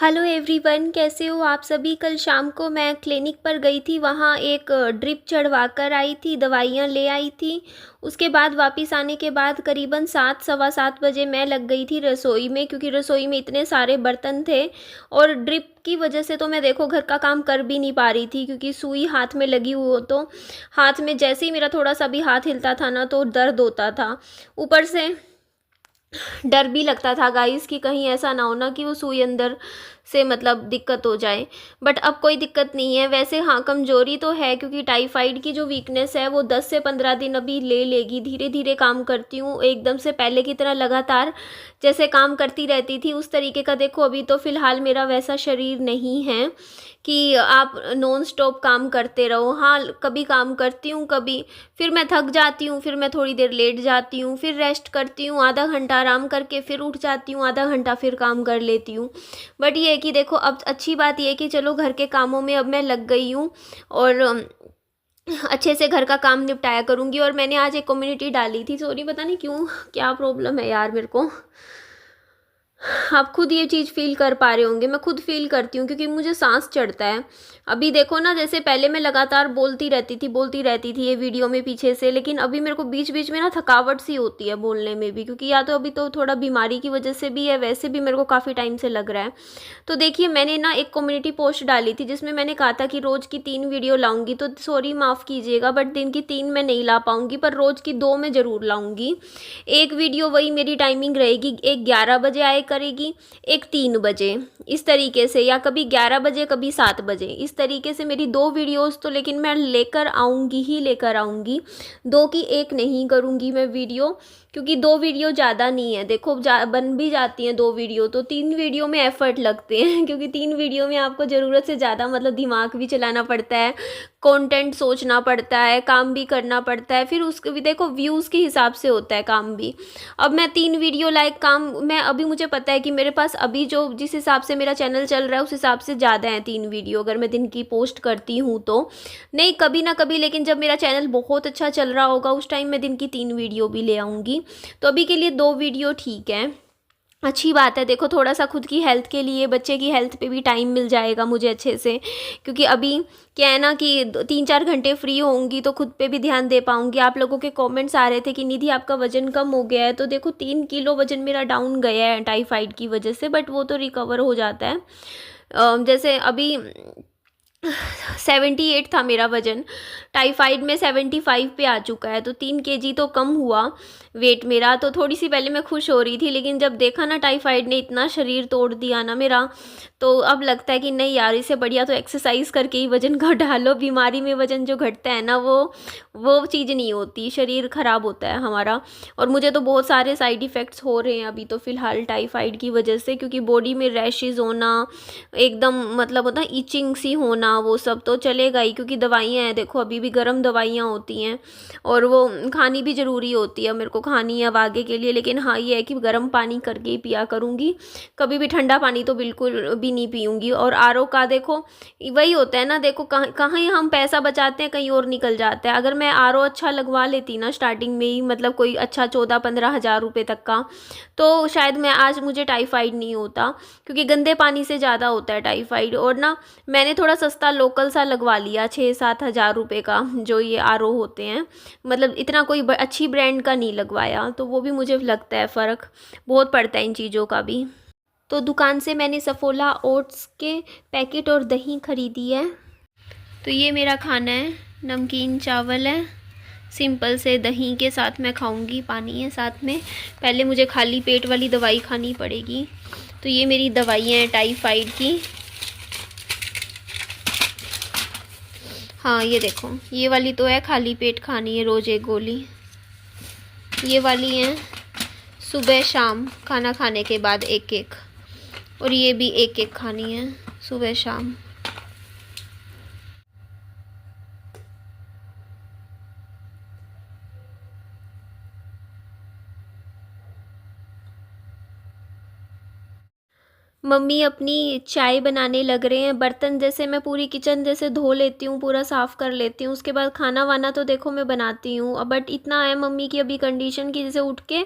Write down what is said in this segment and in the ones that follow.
Hello everyone, कैसे हो आप सभी। कल शाम को मैं क्लिनिक पर गई थी, वहाँ एक ड्रिप चढ़वा कर आई थी, दवाइयाँ ले आई थी। उसके बाद वापस आने के बाद करीबन 7 सवा 7 बजे मैं लग गई थी रसोई में, क्योंकि रसोई में इतने सारे बर्तन थे और ड्रिप की वजह से तो मैं देखो घर का काम कर भी नहीं पा रही थी, क्योंकि सुई हाथ में लगी हुई हो तो हाथ में जैसे ही मेरा थोड़ा सा भी हाथ हिलता था ना तो दर्द होता था। ऊपर से डर भी लगता था गाइस कि कहीं ऐसा ना हो ना कि वो सुई अंदर से मतलब दिक्कत हो जाए। बट अब कोई दिक्कत नहीं है। वैसे हाँ, कमज़ोरी तो है, क्योंकि टाइफाइड की जो वीकनेस है वो 10 से 15 दिन अभी ले लेगी। धीरे धीरे काम करती हूँ, एकदम से पहले की तरह लगातार जैसे काम करती रहती थी उस तरीके का देखो अभी तो फ़िलहाल मेरा वैसा शरीर नहीं है कि आप नॉन स्टॉप काम करते रहो। हाँ, कभी काम करती हूँ, कभी फिर मैं थक जाती हूँ, फिर मैं थोड़ी देर लेट जाती हूँ, फिर रेस्ट करती हूँ, आधा घंटा आराम करके फिर उठ जाती हूँ, आधा घंटा फिर काम कर लेती हूँ। बट ये है कि देखो अब अच्छी बात ये है कि चलो घर के कामों में अब मैं लग गई हूँ और अच्छे से घर का काम निपटाया करूँगी। और मैंने आज एक कम्युनिटी डाली थी, सॉरी पता नहीं क्यों, क्या प्रॉब्लम है यार मेरे को। आप खुद ये चीज़ फ़ील कर पा रहे होंगे, मैं खुद फ़ील करती हूँ क्योंकि मुझे सांस चढ़ता है। अभी देखो ना, जैसे पहले मैं लगातार बोलती रहती थी ये वीडियो में पीछे से, लेकिन अभी मेरे को बीच बीच में ना थकावट सी होती है बोलने में भी, क्योंकि या तो अभी तो थोड़ा बीमारी की वजह से भी है, वैसे भी मेरे को काफ़ी टाइम से लग रहा है। तो देखिए, मैंने ना एक कम्युनिटी पोस्ट डाली थी जिसमें मैंने कहा था कि रोज़ की 3 वीडियो लाऊंगी, तो सॉरी माफ़ कीजिएगा बट दिन की 3 मैं नहीं ला पाऊंगी, पर रोज़ की 2 मैं ज़रूर लाऊंगी। एक वीडियो वही मेरी टाइमिंग रहेगी, एक 11 बजे आए करेगी, एक 3 बजे, इस तरीके से, या कभी 11 बजे कभी 7 बजे, इस तरीके से मेरी 2 वीडियोस तो लेकिन मैं लेकर आऊँगी ही लेकर आऊँगी। 2 की 1 नहीं करूँगी मैं वीडियो, क्योंकि 2 वीडियो ज़्यादा नहीं है। देखो बन भी जाती हैं 2 वीडियो, तो 3 वीडियो में एफ़र्ट लगते हैं क्योंकि 3 वीडियो में आपको ज़रूरत से ज़्यादा मतलब दिमाग भी चलाना पड़ता है, कंटेंट सोचना पड़ता है, काम भी करना पड़ता है, फिर उसके भी देखो व्यूज़ के हिसाब से होता है काम भी। अब मैं 3 वीडियो लाइक काम मैं अभी मुझे पता है कि मेरे पास अभी जो जिस हिसाब से मेरा चैनल चल रहा है उस हिसाब से ज़्यादा है 3 वीडियो अगर मैं दिन की पोस्ट करती हूँ तो। नहीं, कभी ना कभी, लेकिन जब मेरा चैनल बहुत अच्छा चल रहा होगा उस टाइम मैं दिन की 3 वीडियो भी ले आऊँगी। तो अभी के लिए 2 वीडियो ठीक है, अच्छी बात है। देखो थोड़ा सा खुद की हेल्थ के लिए, बच्चे की हेल्थ पे भी टाइम मिल जाएगा मुझे अच्छे से, क्योंकि अभी क्या है ना कि 3-4 घंटे फ्री होंगी तो खुद पे भी ध्यान दे पाऊँगी। आप लोगों के कमेंट्स आ रहे थे कि निधि आपका वज़न कम हो गया है, तो देखो 3 किलो वज़न मेरा डाउन गया है टाइफाइड की वजह से, बट वो तो रिकवर हो जाता है। जैसे अभी 78 था मेरा वज़न, टाइफाइड में 75 पे आ चुका है, तो 3 केजी तो कम हुआ वेट मेरा। तो थोड़ी सी पहले मैं खुश हो रही थी, लेकिन जब देखा ना टाइफाइड ने इतना शरीर तोड़ दिया ना मेरा, तो अब लगता है कि नहीं यार, इससे बढ़िया तो एक्सरसाइज करके ही वज़न घटा लो। बीमारी में वज़न जो घटता है ना वो चीज़ नहीं होती, शरीर ख़राब होता है हमारा। और मुझे तो बहुत सारे साइड इफ़ेक्ट्स हो रहे हैं अभी तो फ़िलहाल टाइफाइड की वजह से, क्योंकि बॉडी में रैशेज़ होना, एकदम मतलब होता है इचिंग सी होना, वो सब तो चलेगा ही, क्योंकि दवाइयाँ हैं देखो, अभी भी गर्म दवाइयाँ होती हैं और वो खानी भी ज़रूरी होती है, मेरे को खानी है अब आगे के लिए। लेकिन हाँ, ये है कि गर्म पानी करके ही पिया करूँगी, कभी भी ठंडा पानी तो बिल्कुल भी नहीं पीऊँगी। और आरओ का देखो वही होता है ना, देखो कहाँ कहीं हम पैसा बचाते हैं, कहीं और निकल जाता है। अगर मैं आरओ अच्छा लगवा लेती ना स्टार्टिंग में ही, मतलब कोई अच्छा 14-15 हज़ार रुपये तक का, तो शायद मैं आज मुझे टाइफाइड नहीं होता, क्योंकि गंदे पानी से ज़्यादा होता है टाइफाइड। और ना मैंने थोड़ा सस्ता लोकल सा लगवा लिया 6-7 हज़ार रुपये का, जो ये आरओ होते हैं, मतलब इतना कोई अच्छी ब्रांड का नहीं लगवाया, तो वो भी मुझे लगता है फ़र्क बहुत पड़ता है इन चीज़ों का भी। तो दुकान से मैंने सफोला ओट्स के पैकेट और दही खरीदी है। तो ये मेरा खाना है, नमकीन चावल है, सिंपल से दही के साथ मैं खाऊंगी, पानी है साथ में। पहले मुझे खाली पेट वाली दवाई खानी पड़ेगी। तो ये मेरी दवाइयाँ हैं टाइफाइड की। हाँ ये देखो, ये वाली तो है खाली पेट खानी है रोज़ एक गोली, ये वाली हैं सुबह शाम खाना खाने के बाद एक एक, और ये भी एक एक खानी है सुबह शाम। मम्मी अपनी चाय बनाने लग रहे हैं। बर्तन जैसे मैं पूरी किचन जैसे धो लेती हूँ, पूरा साफ़ कर लेती हूँ, उसके बाद खाना वाना तो देखो मैं बनाती हूँ। बट इतना है मम्मी की अभी कंडीशन की जैसे उठ के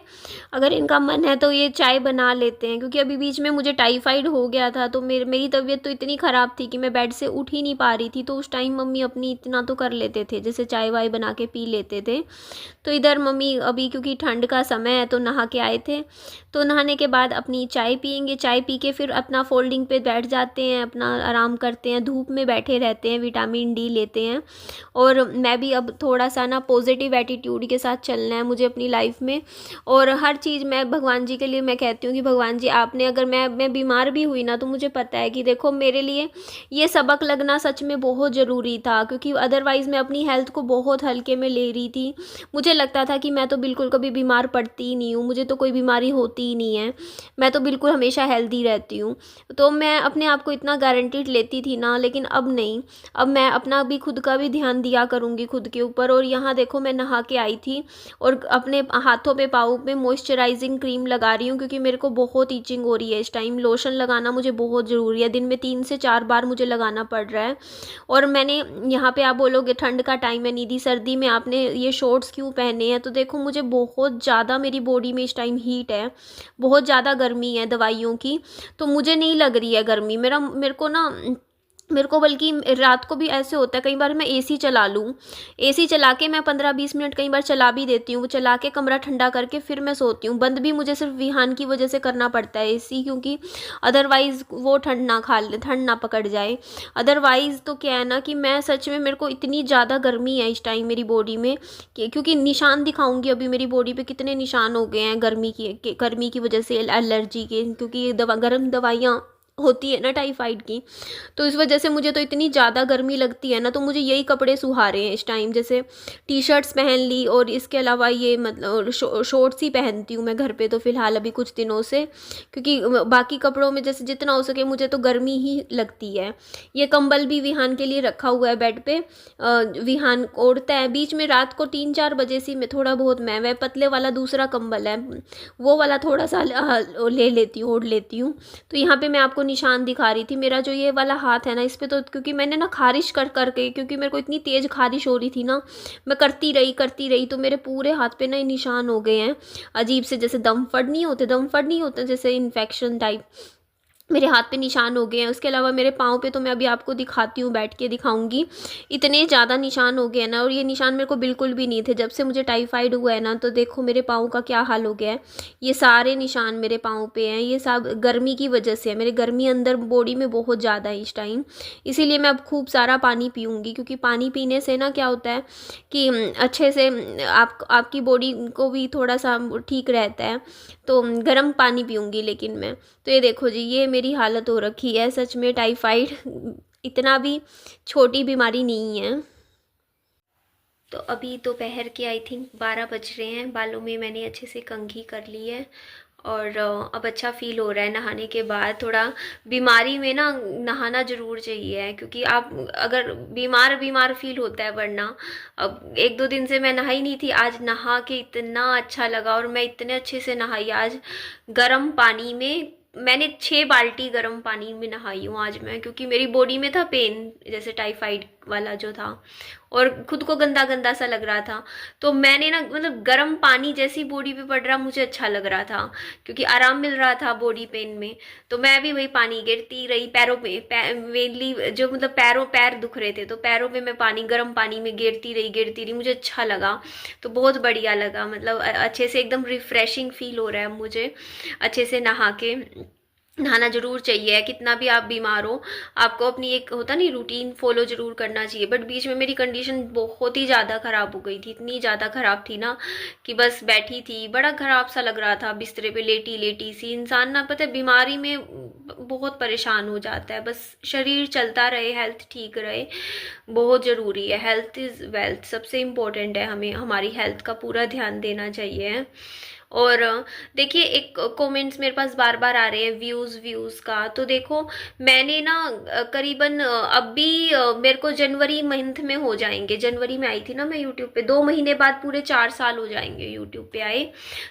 अगर इनका मन है तो ये चाय बना लेते हैं, क्योंकि अभी बीच में मुझे टाइफाइड हो गया था, तो मेरी तबीयत तो इतनी ख़राब थी कि मैं बेड से उठ ही नहीं पा रही थी। तो उस टाइम मम्मी अपनी इतना तो कर लेते थे, जैसे चाय वाय बना के पी लेते थे। तो इधर मम्मी अभी क्योंकि ठंड का समय है तो नहा के आए थे, तो नहाने के बाद अपनी चाय पियेंगे। चाय पी के फिर अपना फोल्डिंग पे बैठ जाते हैं, अपना आराम करते हैं, धूप में बैठे रहते हैं, विटामिन डी लेते हैं। और मैं भी अब थोड़ा सा ना पॉजिटिव एटीट्यूड के साथ चलना है मुझे अपनी लाइफ में। और हर चीज़ मैं भगवान जी के लिए मैं कहती हूँ कि भगवान जी आपने अगर मैं बीमार भी हुई ना, तो मुझे पता है कि देखो मेरे लिए ये सबक लगना सच में बहुत ज़रूरी था, क्योंकि अदरवाइज़ मैं अपनी हेल्थ को बहुत हल्के में ले रही थी। मुझे लगता था कि मैं तो बिल्कुल कभी बीमार पड़ती ही नहीं हूँ, मुझे तो कोई बीमारी होती ही नहीं है, मैं तो बिल्कुल हमेशा हेल्दी रहती हूँ। तो मैं अपने आप को इतना गारंटीड लेती थी ना, लेकिन अब नहीं। अब मैं अपना भी खुद का भी ध्यान दिया करूँगी खुद के ऊपर। और यहाँ देखो मैं नहा के आई थी और अपने हाथों पे पाँव पे मॉइस्चराइजिंग क्रीम लगा रही हूँ, क्योंकि मेरे को बहुत ईचिंग हो रही है इस टाइम। लोशन लगाना मुझे बहुत ज़रूरी है, दिन में 3 से 4 बार मुझे लगाना पड़ रहा है। और मैंने यहाँ पे आप बोलोगे ठंड का टाइम है निधि, सर्दी में आपने ये शॉर्ट्स क्यों पहने हैं, तो देखो मुझे बहुत ज़्यादा मेरी बॉडी में इस टाइम हीट है, बहुत ज़्यादा गर्मी है दवाइयों की। तो मुझे नहीं लग रही है गर्मी, मेरे को बल्कि रात को भी ऐसे होता है कई बार मैं एसी चला लूँ, एसी चला के मैं 15-20 मिनट कई बार चला भी देती हूँ, वो चला के कमरा ठंडा करके फिर मैं सोती हूँ। बंद भी मुझे सिर्फ विहान की वजह से करना पड़ता है एसी, क्योंकि अदरवाइज़ वो ठंड ना पकड़ जाए। अदरवाइज़ तो क्या है ना कि मैं सच में मेरे को इतनी ज़्यादा गर्मी है इस टाइम मेरी बॉडी में कि क्योंकि निशान दिखाऊंगी अभी मेरी बॉडी पे कितने निशान हो गए हैं गर्मी की वजह से, एलर्जी के, क्योंकि गर्म दवाइयाँ होती है ना टाइफाइड की। तो इस वजह से मुझे तो इतनी ज़्यादा गर्मी लगती है ना, तो मुझे यही कपड़े सुहारे हैं इस टाइम, जैसे टी शर्ट्स पहन ली और इसके अलावा ये मतलब शॉर्ट्स ही पहनती हूँ मैं घर पे तो फ़िलहाल अभी कुछ दिनों से, क्योंकि बाकी कपड़ों में जैसे जितना हो सके मुझे तो गर्मी ही लगती है। ये कंबल भी विहान के लिए रखा हुआ है बेड पे, विहान ओढ़ता है। बीच में रात को 3-4 बजे से मैं थोड़ा बहुत वह पतले वाला दूसरा कंबल है वो वाला थोड़ा सा ले लेती हूँ, ओढ़ लेती हूँ। तो यहाँ पे मैं आपको निशान दिखा रही थी, मेरा जो ये वाला हाथ है ना इस पे, तो क्योंकि मैंने ना खारिश कर करके, क्योंकि मेरे को इतनी तेज़ खारिश हो रही थी ना, मैं करती रही तो मेरे पूरे हाथ पे ना ये निशान हो गए हैं अजीब से, जैसे दम फड़ नहीं होते जैसे इन्फेक्शन टाइप, मेरे हाथ पे निशान हो गए हैं। उसके अलावा मेरे पाँव पे तो मैं अभी आपको दिखाती हूँ, बैठ के दिखाऊंगी, इतने ज़्यादा निशान हो गए हैं ना। और ये निशान मेरे को बिल्कुल भी नहीं थे जब से मुझे टाइफाइड हुआ है ना, तो देखो मेरे पाँव का क्या हाल हो गया है। ये सारे निशान मेरे पाँव पे हैं, ये सब गर्मी की वजह से है, मेरे गर्मी अंदर बॉडी में बहुत ज़्यादा है इस टाइम। इसीलिए मैं अब खूब सारा पानी पीऊँगी, क्योंकि पानी पीने से ना क्या होता है कि अच्छे से आपकी बॉडी को भी थोड़ा सा ठीक रहता है। तो गर्म पानी पीऊँगी लेकिन मैं। तो ये देखो जी, ये मेरी हालत हो रखी है सच में। टाइफाइड इतना भी छोटी बीमारी नहीं है। तो अभी दोपहर के आई थिंक 12 बज रहे हैं, बालों में मैंने अच्छे से कंघी कर ली है और अब अच्छा फील हो रहा है नहाने के बाद। थोड़ा बीमारी में ना नहाना ज़रूर चाहिए, क्योंकि आप अगर बीमार फील होता है, वरना अब 1-2 दिन से मैं नहाई नहीं थी, आज नहा के इतना अच्छा लगा। और मैं इतने अच्छे से नहाई आज, गर्म पानी में मैंने 6 बाल्टी गर्म पानी में नहाई हूँ आज मैं, क्योंकि मेरी बॉडी में था पेन, जैसे टाइफाइड वाला जो था, और खुद को गंदा गंदा सा लग रहा था। तो मैंने ना मतलब गर्म पानी जैसी बॉडी पे पड़ रहा मुझे अच्छा लग रहा था, क्योंकि आराम मिल रहा था बॉडी पेन में। तो मैं भी वही पानी गिरती रही पैरों पे, मेनली जो मतलब पैर दुख रहे थे, तो पैरों पे मैं पानी गर्म पानी में गिरती रही, मुझे अच्छा लगा। तो बहुत बढ़िया लगा, मतलब अच्छे से एकदम रिफ्रेशिंग फील हो रहा है मुझे अच्छे से नहा के। नहाना जरूर चाहिए, कितना भी आप बीमार हो, आपको अपनी एक होता नहीं रूटीन फॉलो जरूर करना चाहिए। बट बीच में मेरी कंडीशन बहुत ही ज़्यादा ख़राब हो गई थी, इतनी ज़्यादा ख़राब थी ना कि बस बैठी थी, बड़ा ख़राब सा लग रहा था बिस्तरे पे लेटी सी। इंसान ना पता है बीमारी में बहुत परेशान हो जाता है। बस शरीर चलता रहे, हेल्थ ठीक रहे, बहुत ज़रूरी है। हेल्थ इज़ वेल्थ, सबसे इम्पोर्टेंट है, हमें हमारी हेल्थ का पूरा ध्यान देना चाहिए। और देखिए एक कमेंट्स मेरे पास बार बार आ रहे हैं व्यूज़ व्यूज़ का। तो देखो मैंने ना करीबन अब भी मेरे को जनवरी मंथ में हो जाएंगे। जनवरी में आई थी ना मैं यूट्यूब पे, 2 महीने बाद पूरे 4 साल हो जाएंगे यूट्यूब पे आए।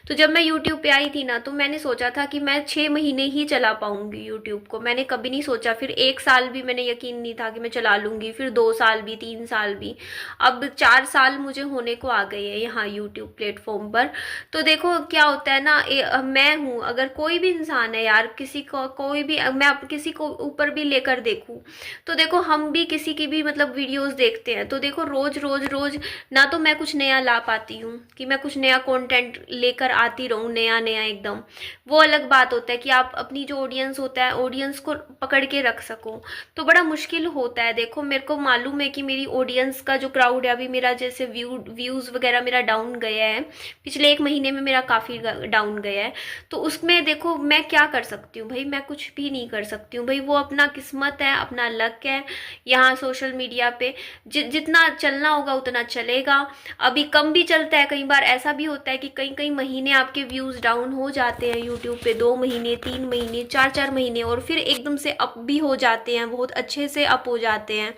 तो जब मैं यूट्यूब पे आई थी ना तो मैंने सोचा था कि मैं 6 महीने ही चला पाऊंगी यूट्यूब को। मैंने कभी नहीं सोचा, फिर 1 साल भी मैंने यकीन नहीं था कि मैं चला लूंगी, फिर 2 साल भी, 3 साल भी, अब 4 साल मुझे होने को आ गए हैं यहाँ यूट्यूब प्लेटफॉर्म पर। तो देखो क्या होता है ना, मैं हूँ, अगर कोई भी इंसान है यार, किसी को कोई भी, मैं किसी को ऊपर भी लेकर देखूँ तो देखो हम भी किसी की भी मतलब वीडियोस देखते हैं, तो देखो रोज रोज रोज ना तो मैं कुछ नया ला पाती हूँ कि मैं कुछ नया कंटेंट लेकर आती रहूँ नया नया एकदम। वो अलग बात होता है कि आप अपनी जो ऑडियंस होता है ऑडियंस को पकड़ के रख सको, तो बड़ा मुश्किल होता है। देखो मेरे को मालूम है कि मेरी ऑडियंस का जो क्राउड है, अभी मेरा जैसे व्यूज़ वगैरह मेरा डाउन गया है, पिछले 1 महीने में मेरा काफ़ी डाउन गया है। तो उसमें देखो मैं क्या कर सकती हूँ भाई, मैं कुछ भी नहीं कर सकती हूँ भाई, वो अपना किस्मत है, अपना लक है। यहाँ सोशल मीडिया पे जितना चलना होगा उतना चलेगा। अभी कम भी चलता है, कई बार ऐसा भी होता है कि कई कई महीने आपके व्यूज़ डाउन हो जाते हैं यूट्यूब पे, 2 महीने, 3 महीने, 4 4 महीने, और फिर एकदम से अप भी हो जाते हैं, बहुत अच्छे से अप हो जाते हैं।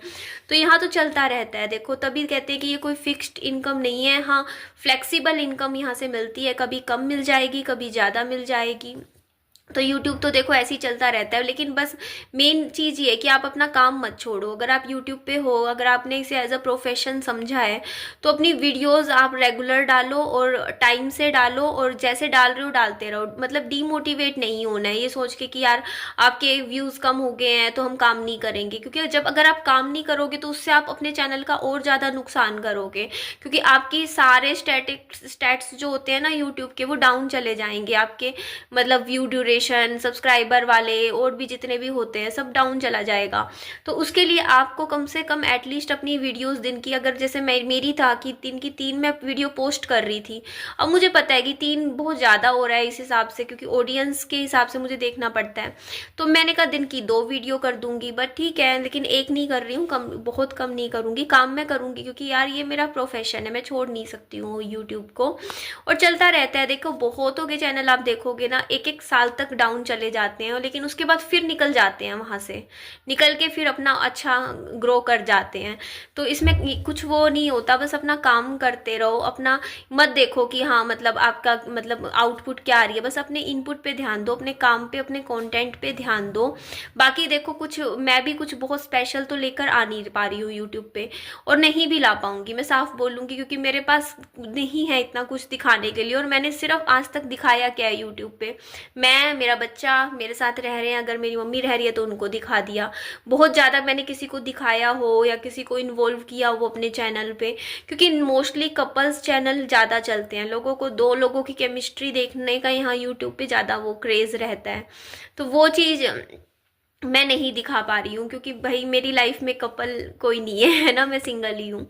तो यहाँ तो चलता रहता है। देखो तभी कहते हैं कि ये कोई फिक्स्ड इनकम नहीं है। हाँ, फ्लेक्सिबल इनकम यहाँ से मिलती है, कभी कम मिल जाएगी, कभी ज़्यादा मिल जाएगी। तो यूट्यूब तो देखो ऐसे ही चलता रहता है, लेकिन बस मेन चीज़ ये है कि आप अपना काम मत छोड़ो। अगर आप यूट्यूब पे हो, अगर आपने इसे एज अ प्रोफेशन समझा है, तो अपनी वीडियोस आप रेगुलर डालो और टाइम से डालो, और जैसे डाल रहे हो डालते रहो। मतलब डीमोटिवेट नहीं होना है ये सोच के कि यार आपके व्यूज़ कम हो गए हैं तो हम काम नहीं करेंगे, क्योंकि जब अगर आप काम नहीं करोगे तो उससे आप अपने चैनल का और ज़्यादा नुकसान करोगे, क्योंकि आपकी सारे स्टैट्स जो होते हैं ना यूट्यूब के वो डाउन चले जाएंगे। आपके मतलब व्यू ड्यूरेशन, सब्सक्राइबर वाले और भी जितने भी होते हैं सब डाउन चला जाएगा। तो उसके लिए आपको कम से कम एटलीस्ट अपनी वीडियोस दिन की, अगर जैसे मेरी था कि दिन की 3 मैं वीडियो पोस्ट कर रही थी, अब मुझे पता है कि 3 बहुत ज़्यादा हो रहा है इस हिसाब से, क्योंकि ऑडियंस के हिसाब से मुझे देखना पड़ता है। तो मैंने कहा दिन की 2 वीडियो कर दूंगी, बट ठीक है, लेकिन एक नहीं कर रही हूँ, कम बहुत कम नहीं करूँगी, काम मैं करूँगी, क्योंकि यार ये मेरा प्रोफेशन है, मैं छोड़ नहीं सकती हूँ यूट्यूब को। और चलता रहता है। देखो बहुतों के चैनल आप देखोगे ना 1 1 साल तक डाउन चले जाते हैं, लेकिन उसके बाद फिर निकल जाते हैं, वहाँ से निकल के फिर अपना अच्छा ग्रो कर जाते हैं। तो इसमें कुछ वो नहीं होता, बस अपना काम करते रहो, अपना मत देखो कि हाँ मतलब आपका मतलब आउटपुट क्या आ रही है, बस अपने इनपुट पे ध्यान दो, अपने काम पे, अपने कंटेंट पे ध्यान दो। बाकी देखो कुछ मैं भी कुछ बहुत स्पेशल तो लेकर आ नहीं पा रही हूँ यूट्यूब पे, और नहीं भी ला पाऊंगी, मैं साफ बोलूँगी, क्योंकि मेरे पास नहीं है इतना कुछ दिखाने के लिए। और मैंने सिर्फ आज तक दिखाया क्या है यूट्यूब पे, मैं, मेरा बच्चा मेरे साथ रह रहे हैं, अगर मेरी मम्मी रह रही है तो उनको दिखा दिया। बहुत ज़्यादा मैंने किसी को दिखाया हो या किसी को इन्वॉल्व किया हो अपने चैनल पे, क्योंकि मोस्टली कपल्स चैनल ज़्यादा चलते हैं, लोगों को 2 लोगों की केमिस्ट्री देखने का यहाँ यूट्यूब पे ज़्यादा वो क्रेज़ रहता है। तो वो चीज़ मैं नहीं दिखा पा रही हूँ, क्योंकि भाई मेरी लाइफ में कपल कोई नहीं है ना, मैं सिंगल ही हूँ,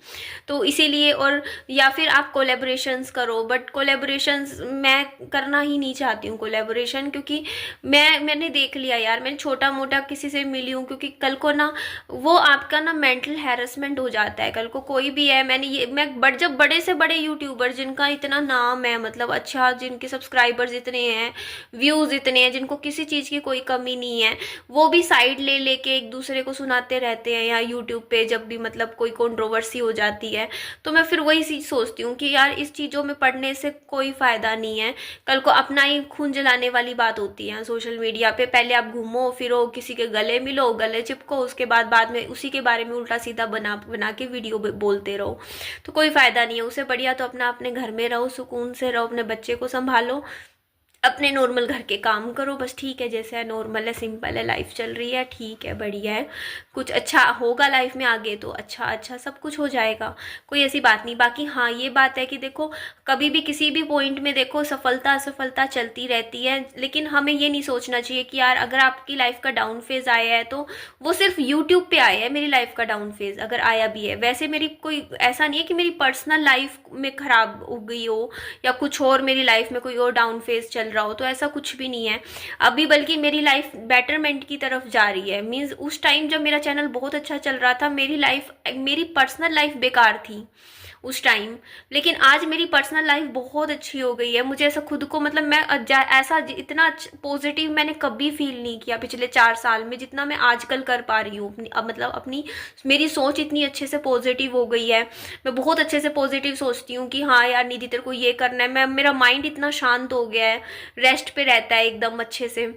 तो इसीलिए। और या फिर आप कोलेबोरेशंस करो, बट कोलेबोरेशंस मैं करना ही नहीं चाहती हूँ कोलेबोरेशन, क्योंकि मैंने देख लिया यार, मैं छोटा मोटा किसी से मिली हूँ, क्योंकि कल को ना वो आपका ना मेंटल हैरेसमेंट हो जाता है। कल को कोई भी है, मैं जब बड़े से बड़े यूट्यूबर जिनका इतना नाम है, मतलब अच्छा, जिनके सब्सक्राइबर्स इतने हैं, व्यूज़ इतने हैं, जिनको किसी चीज़ की कोई कमी नहीं है, वो भी साइड ले लेके एक दूसरे को सुनाते रहते हैं यहाँ यूट्यूब पे, जब भी मतलब कोई कंट्रोवर्सी हो जाती है। तो मैं फिर वही चीज़ सोचती हूँ कि यार इस चीज़ों में पढ़ने से कोई फ़ायदा नहीं है, कल को अपना ही खून जलाने वाली बात होती है सोशल मीडिया पे। पहले आप घूमो फिरो, किसी के गले मिलो, गले चिपको, उसके बाद में उसी के बारे में उल्टा सीधा बना बना के वीडियो बोलते रहो, तो कोई फ़ायदा नहीं है। उससे बढ़िया तो अपने घर में रहो, सुकून से रहो, अपने बच्चे को संभालो, अपने नॉर्मल घर के काम करो, बस ठीक है, जैसे है नॉर्मल है, सिंपल है, लाइफ चल रही है, ठीक है, बढ़िया है। कुछ अच्छा होगा लाइफ में आगे तो अच्छा अच्छा सब कुछ हो जाएगा, कोई ऐसी बात नहीं। बाकी हाँ ये बात है कि देखो कभी भी किसी भी पॉइंट में देखो सफलता असफलता चलती रहती है, लेकिन हमें ये नहीं सोचना चाहिए कि यार अगर आपकी लाइफ का डाउन फेज आया है तो वो सिर्फ यूट्यूब पे आया है। मेरी लाइफ का डाउन फेज अगर आया भी है, वैसे मेरी कोई ऐसा नहीं है कि मेरी पर्सनल लाइफ में खराब हो गई हो या कुछ और मेरी लाइफ में कोई और डाउन फेज चल रहा हो, तो ऐसा कुछ भी नहीं है अभी, बल्कि मेरी लाइफ बेटरमेंट की तरफ जा रही है। मीन्स उस टाइम जब मेरा चैनल बहुत अच्छा चल रहा था, मेरी पर्सनल लाइफ बेकार थी, उस टाइम। लेकिन आज मेरी पर्सनल लाइफ बहुत अच्छी हो गई है। मुझे ऐसा खुद को मतलब मैं ऐसा इतना पॉजिटिव मैंने कभी फील नहीं किया पिछले 4 साल में जितना मैं आजकल कर पा रही हूँ। अपनी अब मतलब अपनी मेरी सोच इतनी अच्छे से पॉजिटिव हो गई है। मैं बहुत अच्छे से पॉजिटिव सोचती हूँ कि हाँ यार निधि तेरे को ये करना है। मैं मेरा माइंड इतना शांत हो गया है, रेस्ट पे रहता है एकदम अच्छे से।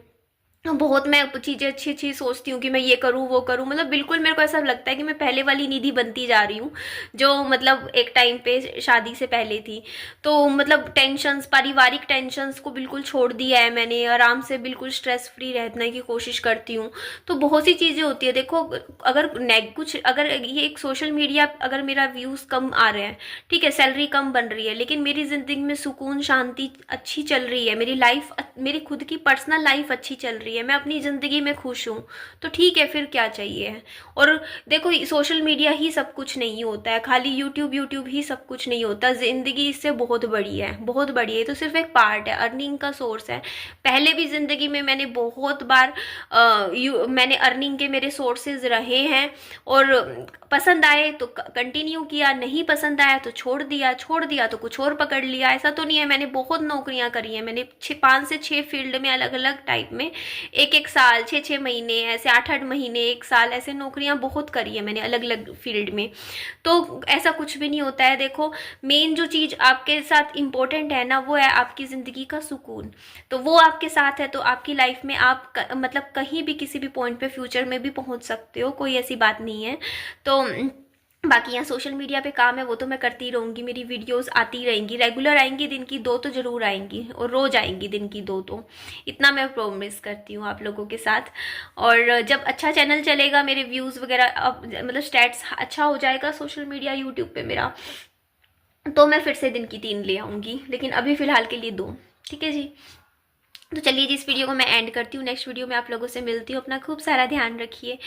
बहुत मैं चीज़ें अच्छी अच्छी सोचती हूँ कि मैं ये करूँ वो करूँ। मतलब बिल्कुल मेरे को ऐसा लगता है कि मैं पहले वाली निधि बनती जा रही हूँ जो मतलब एक टाइम पे शादी से पहले थी। तो मतलब टेंशन्स, पारिवारिक टेंशन्स को बिल्कुल छोड़ दिया है मैंने। आराम से बिल्कुल स्ट्रेस फ्री रहने की कोशिश करती हूँ। तो बहुत सी चीज़ें होती है। देखो अगर अगर ये एक सोशल मीडिया, अगर मेरा व्यूज़ कम आ रहे हैं, ठीक है, सैलरी कम बन रही है, लेकिन मेरी ज़िंदगी में सुकून शांति अच्छी चल रही है, मेरी लाइफ, मेरी खुद की पर्सनल लाइफ अच्छी चल रही है, मैं अपनी ज़िंदगी में खुश हूँ, तो ठीक है, फिर क्या चाहिए। और देखो सोशल मीडिया ही सब कुछ नहीं होता है, खाली यूट्यूब यूट्यूब ही सब कुछ नहीं होता। ज़िंदगी इससे बहुत बड़ी है, बहुत बड़ी है। तो सिर्फ एक पार्ट है, अर्निंग का सोर्स है। पहले भी ज़िंदगी में मैंने बहुत बार मैंने अर्निंग के मेरे सोर्सेज रहे हैं, और पसंद आए तो कंटिन्यू किया, नहीं पसंद आया तो छोड़ दिया तो कुछ और पकड़ लिया। ऐसा तो नहीं है, मैंने बहुत नौकरियां करी हैं। मैंने 5 से 6 फील्ड में अलग अलग टाइप में एक एक साल, 6 6 महीने, ऐसे 8 8 महीने, एक साल, ऐसे नौकरियां बहुत करी है मैंने अलग अलग फील्ड में। तो ऐसा कुछ भी नहीं होता है। देखो मेन जो चीज़ आपके साथ इम्पोर्टेंट है ना, वो है आपकी ज़िंदगी का सुकून। तो वो आपके साथ है तो आपकी लाइफ में आप मतलब कहीं भी किसी भी पॉइंट पे फ्यूचर में भी पहुंच सकते हो, कोई ऐसी बात नहीं है। तो बाकी यहाँ सोशल मीडिया पे काम है वो तो मैं करती रहूँगी, मेरी वीडियोस आती रहेंगी, रेगुलर आएंगी, दिन की 2 तो ज़रूर आएंगी, और रोज़ आएंगी दिन की 2 तो, इतना मैं प्रॉमिस करती हूँ आप लोगों के साथ। और जब अच्छा चैनल चलेगा, मेरे व्यूज़ वगैरह अब मतलब स्टैट्स अच्छा हो जाएगा सोशल मीडिया यूट्यूब पे मेरा, तो मैं फिर से दिन की 3 ले आऊँगी, लेकिन अभी फ़िलहाल के लिए 2। ठीक है जी। तो चलिए जी, इस वीडियो को मैं एंड करती हूँ। नेक्स्ट वीडियो में आप लोगों से मिलती हूँ। अपना खूब सारा ध्यान रखिए,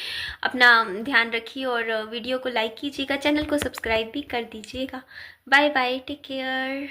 अपना ध्यान रखिए, और वीडियो को लाइक कीजिएगा, चैनल को सब्सक्राइब भी कर दीजिएगा। Bye bye, take care.